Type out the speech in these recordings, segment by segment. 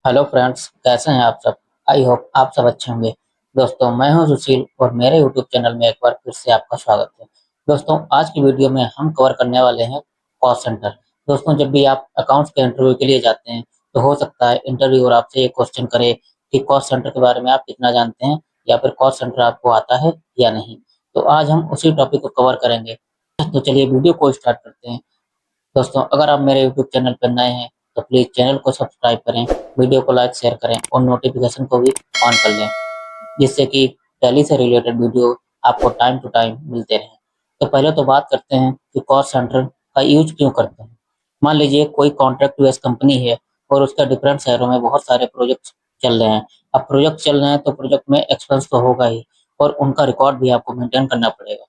Hello friends, कैसे हैं आप सब। आई होप आप सब अच्छे होंगे। दोस्तों, मैं हूं सुशील और मेरे यूट्यूब चैनल में एक बार फिर से आपका स्वागत है। दोस्तों, आज की वीडियो में हम कवर करने वाले हैं कॉल सेंटर। दोस्तों, जब भी आप अकाउंट्स के इंटरव्यू के लिए जाते हैं तो हो सकता है इंटरव्यूअर आपसे ये क्वेश्चन करे कि कॉल सेंटर के बारे में आप कितना जानते हैं या फिर कॉल सेंटर आपको आता है या नहीं। तो आज हम उसी टॉपिक को कवर करेंगे। तो चलिए वीडियो को स्टार्ट करते हैं। दोस्तों, अगर आप मेरे यूट्यूब चैनल पर नए हैं तो प्लीज़ चैनल को सब्सक्राइब करें, वीडियो को लाइक शेयर करें और नोटिफिकेशन को भी ऑन कर लें, जिससे कि टैली से रिलेटेड वीडियो आपको टाइम टू टाइम मिलते रहें। तो पहले तो बात करते हैं कि कॉस्ट सेंटर का यूज क्यों करते हैं। मान लीजिए कोई कॉन्ट्रैक्ट बेस्ड कंपनी है और उसका डिफरेंट शहरों में बहुत सारे प्रोजेक्ट चल रहे हैं। अब प्रोजेक्ट चल रहे हैं तो प्रोजेक्ट में एक्सपेंस तो होगा ही और उनका रिकॉर्ड भी आपको मेंटेन करना पड़ेगा।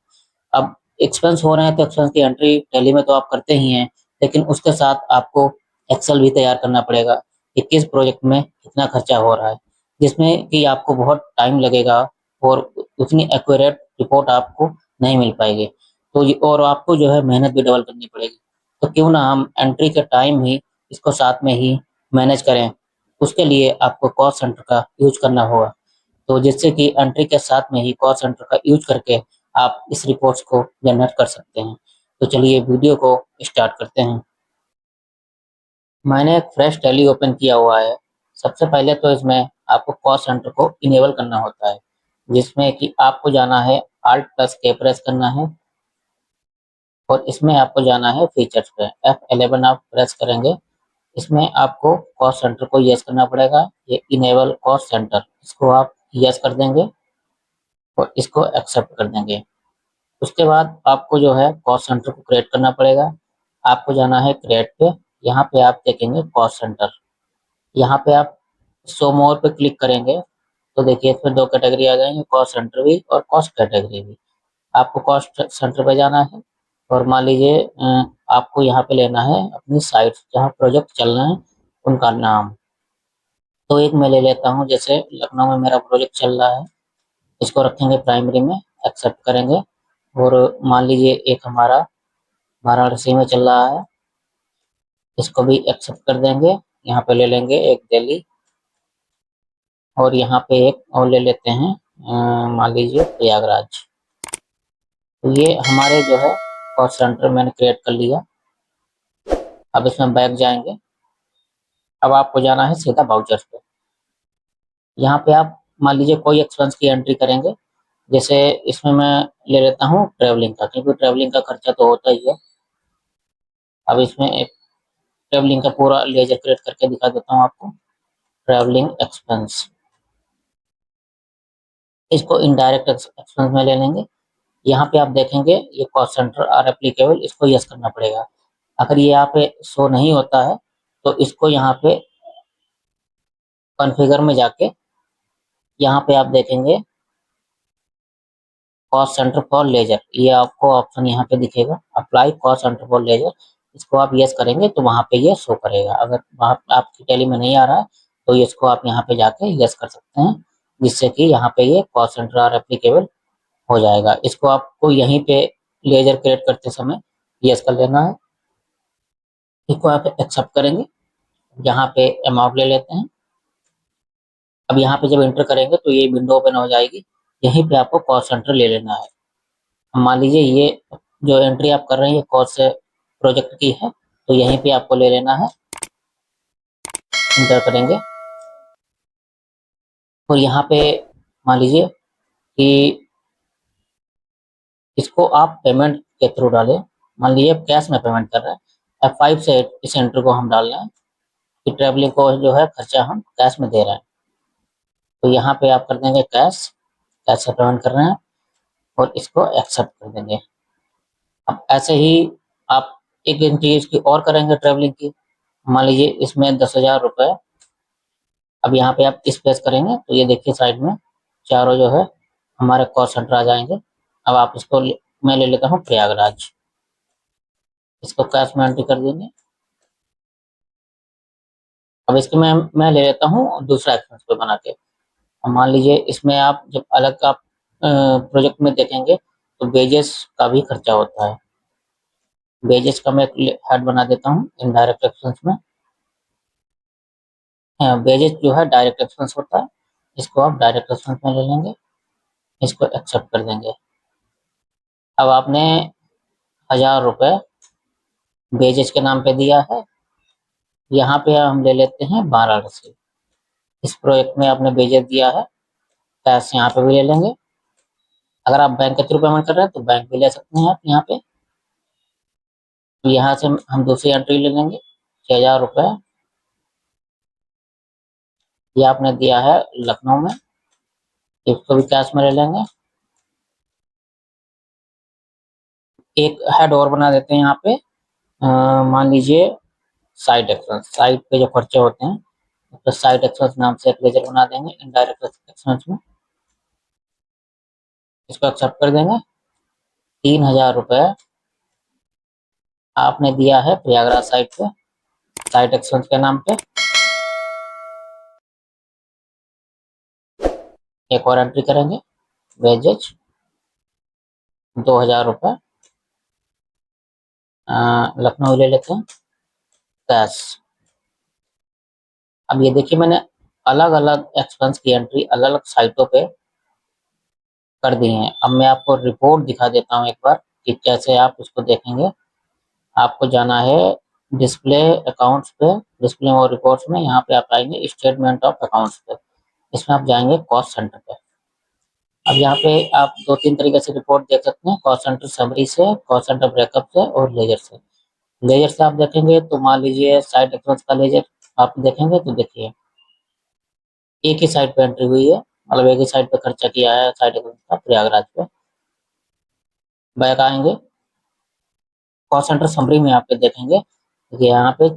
अब एक्सपेंस हो रहे हैं तो एक्सपेंस की एंट्री टैली में तो आप करते ही हैं, लेकिन उसके साथ आपको एक्सेल भी तैयार करना पड़ेगा कि किस प्रोजेक्ट में कितना खर्चा हो रहा है, जिसमें कि आपको बहुत टाइम लगेगा और उतनी एक्यूरेट रिपोर्ट आपको नहीं मिल पाएगी। तो ये और आपको जो है मेहनत भी डबल करनी पड़ेगी। तो क्यों ना हम एंट्री के टाइम ही इसको साथ में ही मैनेज करें। उसके लिए आपको कॉस्ट सेंटर का यूज करना होगा। तो जिससे कि एंट्री के साथ में ही कॉल सेंटर का यूज करके आप इस रिपोर्ट्स को जनरेट कर सकते हैं। तो चलिए वीडियो को स्टार्ट करते हैं। मैंने एक फ्रेश टैली ओपन किया हुआ है। सबसे पहले तो इसमें आपको कॉल सेंटर को इनेबल करना होता है, जिसमें कि आपको जाना है Alt प्लस के प्रेस करना है और इसमें आपको जाना है फीचर्स पे। F11 आप प्रेस करेंगे। इसमें आपको कॉस्ट सेंटर को यस करना पड़ेगा। ये इनेबल कॉस्ट सेंटर, इसको आप यस कर देंगे और इसको एक्सेप्ट कर देंगे। उसके बाद आपको जो है कॉस्ट सेंटर को क्रिएट करना पड़ेगा। आपको जाना है क्रिएट पे। यहाँ पे आप देखेंगे कॉस्ट सेंटर। यहाँ पे आप शो मोर पे क्लिक करेंगे तो देखिए इसमें दो कैटेगरी आ जाएंगे, कॉस्ट सेंटर भी और कॉस्ट कैटेगरी भी। आपको कॉस्ट सेंटर पे जाना है और मान लीजिए आपको यहाँ पे लेना है अपनी साइट जहाँ प्रोजेक्ट चल रहे हैं उनका नाम। तो एक मैं ले लेता हूँ, जैसे लखनऊ में मेरा प्रोजेक्ट चल रहा है, इसको रखेंगे प्राइमरी में, एक्सेप्ट करेंगे। और मान लीजिए एक हमारा वाराणसी में चल रहा है, इसको भी एक्सेप्ट कर देंगे। यहाँ पे ले लेंगे एक दिल्ली और यहाँ पे एक और ले लेते हैं, मान लीजिए प्रयागराज। तो ये हमारे जो है कॉस्ट सेंटर मैंने क्रिएट कर लिया। अब इसमें बैक जाएंगे। अब आपको जाना है सीधा वाउचर्स पे। यहाँ पे आप मान लीजिए कोई एक्सपेंस की एंट्री करेंगे। जैसे इसमें मैं ले लेता हूँ ट्रेवलिंग का, क्योंकि ट्रेवलिंग का खर्चा तो होता ही है। अब इसमें एक ट्रेवलिंग का पूरा लेजर क्रिएट करके दिखा देता हूँ आपको। ट्रैवलिंग एक्सपेंस, इसको इनडायरेक्ट एक्सपेंस में ले लेंगे। यहाँ पे आप देखेंगे ये कॉस्ट सेंटर आर एप्लीकेबल, इसको यस करना पड़ेगा। अगर ये यहाँ पे शो नहीं होता है तो इसको यहाँ पे कॉन्फ़िगर में जाके यहाँ पे आप देखेंगे कॉस्ट सेंटर फॉर लेजर, ये आपको ऑप्शन यहाँ पे दिखेगा, apply cost centre for ledger. इसको आप यस करेंगे तो वहाँ पे ये शो करेगा। अगर वहाँ आपकी टैली में नहीं आ रहा है तो इसको आप यहाँ पे जाके यस कर सकते हैं, जिससे कि यहाँ पे ये कॉस्ट सेंटर आर एप्लीकेबल हो जाएगा। इसको आपको यहीं पे लेजर क्रिएट करते समय यस कर लेना है। इसको आप एक्सेप्ट करेंगे। यहाँ पे अमाउंट ले लेते हैं। अब यहाँ पे जब एंटर करेंगे तो ये विंडो ओपन हो जाएगी। यहीं पे आपको कॉस्ट सेंटर ले लेना है। अब मान लीजिए ये जो एंट्री आप कर रहे हैं ये कॉस्ट से प्रोजेक्ट की है, तो यहीं पे आपको ले लेना है, एंटर करेंगे। और यहाँ पे मान लीजिए कि इसको आप पेमेंट के थ्रू डालें। मान लीजिए कैश में पेमेंट कर रहे हैं, F5 से इस एंट्री को हम डाल रहे हैं कि ट्रैवलिंग को जो है खर्चा हम कैश में दे रहे हैं। तो यहाँ पे आप कर देंगे कैश, कैश से पेमेंट कर रहे हैं और इसको एक्सेप्ट कर देंगे। अब ऐसे ही आप एक चीज की और करेंगे ट्रैवलिंग की। मान लीजिए इसमें 10,000 रुपये। अब यहाँ पे आप स्पेस करेंगे तो ये देखिए साइड में चारों जो है हमारे कॉस्ट सेंटर आ जाएंगे। अब आप इसको मैं ले लेता हूँ प्रयागराज, इसको कैश में एंट्री कर देंगे। अब इसके मैं ले लेता हूँ दूसरा एक्सपेंस पे बना के। अब मान लीजिए इसमें आप जब अलग आप प्रोजेक्ट में देखेंगे तो वेजेस का भी खर्चा होता है। वेजेस का मैं हेड बना देता हूँ इनडायरेक्ट एक्सपेंस में। वेजेस जो है डायरेक्ट एक्सपेंस होता है, इसको आप डायरेक्ट एक्सपेंस में ले लेंगे, इसको एक्सेप्ट कर देंगे। अब आपने 1000 रुपये वेजेस के नाम पे दिया है, यहाँ पे हम ले लेते हैं 12 इस प्रोजेक्ट में आपने वेजेस दिया है, कैश यहाँ पे भी ले लेंगे। अगर आप बैंक के थ्रू पेमेंट कर रहे हैं तो बैंक भी ले सकते हैं आप यहाँ पे। तो यहाँ से हम दूसरी एंट्री ले लेंगे, 6000 रुपये ये आपने दिया है लखनऊ में, इसको भी कैश में ले लेंगे। एक हेड और बना देते हैं यहाँ पे, मान लीजिए साइट एक्सपेंस, साइट पे जो खर्चे होते हैं तो साइट एक्सपेंस नाम से एक लेजर बना देंगे इनडायरेक्ट एक्सपेंस में, इसको एक्सेप्ट कर देंगे। 3000 रुपये आपने दिया है प्रयागराज साइट पे, साइट एक्सपेंस के नाम पे। एक और एंट्री करेंगे, वेजेज 2000 रुपये लखनऊ ले लेते हैं कैश। अब ये देखिए मैंने अलग अलग एक्सपेंस की एंट्री अलग अलग साइटों पे कर दी है। अब मैं आपको रिपोर्ट दिखा देता हूँ एक बार कि कैसे आप उसको देखेंगे। आपको जाना है डिस्प्ले अकाउंट्स पे, डिस्प्ले और रिपोर्ट्स में, यहाँ पे आप आएंगे स्टेटमेंट ऑफ अकाउंट्स पे, इसमें आप जाएंगे कॉस्ट सेंटर पे। अब यहाँ पे आप दो तीन तरीके से रिपोर्ट देख सकते हैं, कॉस्ट सेंटर समरी से, कॉस्ट सेंटर ब्रेकअप से और लेजर से। लेजर से आप देखेंगे तो मान लीजिए साइट एक्सपेंस का लेजर आप देखेंगे तो देखिए एक ही साइट पे एंट्री हुई है, मतलब एक ही साइट पे खर्चा किया है साइट एक्सपेंस का प्रयागराज पे। बैक आएंगे, कॉस्ट सेंटर समरी में आप देखेंगे कि यहाँ पे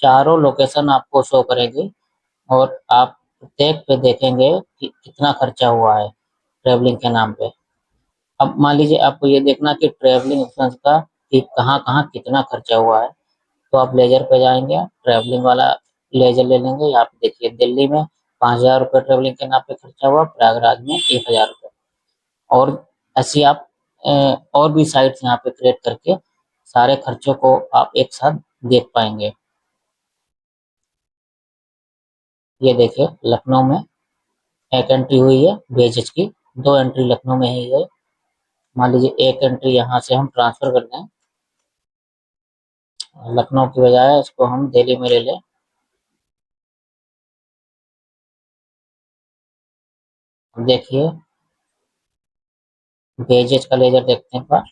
चारों लोकेशन आपको शो करेगी और आप प्रत्येक पे देखेंगे कि कितना खर्चा हुआ है ट्रेवलिंग के नाम पे। अब मान लीजिए आपको ये देखना कि ट्रेवलिंग एक्सपेंस का कि कहाँ कहाँ कितना खर्चा हुआ है, तो आप लेजर पे जाएंगे, ट्रेवलिंग वाला लेजर ले लेंगे। यहाँ पे देखिए दिल्ली में 5000 रुपये ट्रेवलिंग के नाम पे खर्चा हुआ, प्रयागराज में 1000 रुपये। और ऐसी आप और भी साइट्स यहाँ पे क्रिएट करके सारे खर्चों को आप एक साथ देख पाएंगे। ये देखिए लखनऊ में एक एंट्री हुई है वेजेज की, दो एंट्री लखनऊ में ही है। मान लीजिए एक एंट्री यहाँ से हम ट्रांसफर कर दें, लखनऊ की बजाय इसको हम दिल्ली में ले लें। देखिए वेजेज का लेजर देखते हैं एक बार,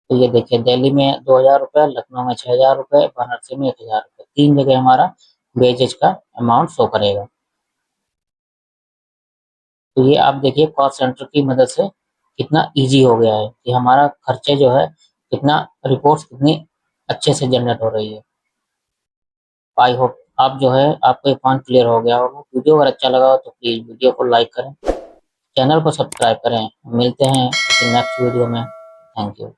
तो ये देखिए दिल्ली में 2000 रुपये, लखनऊ में 6000 रुपये, बनारसी में 1000 रुपये, तीन जगह हमारा वेजेज का अमाउंट शो करेगा। तो ये आप देखिए कॉस्ट सेंटर की मदद से कितना इजी हो गया है कि हमारा खर्चे जो है कितना, रिपोर्ट्स कितनी अच्छे से जनरेट हो रही है। आई होप आप जो है आपको ये पॉइंट क्लियर हो गया होगा। वीडियो अगर अच्छा लगा हो तो प्लीज़ वीडियो को लाइक करें, चैनल को सब्सक्राइब करें। मिलते हैं किसी नेक्स्ट वीडियो में। Thank you.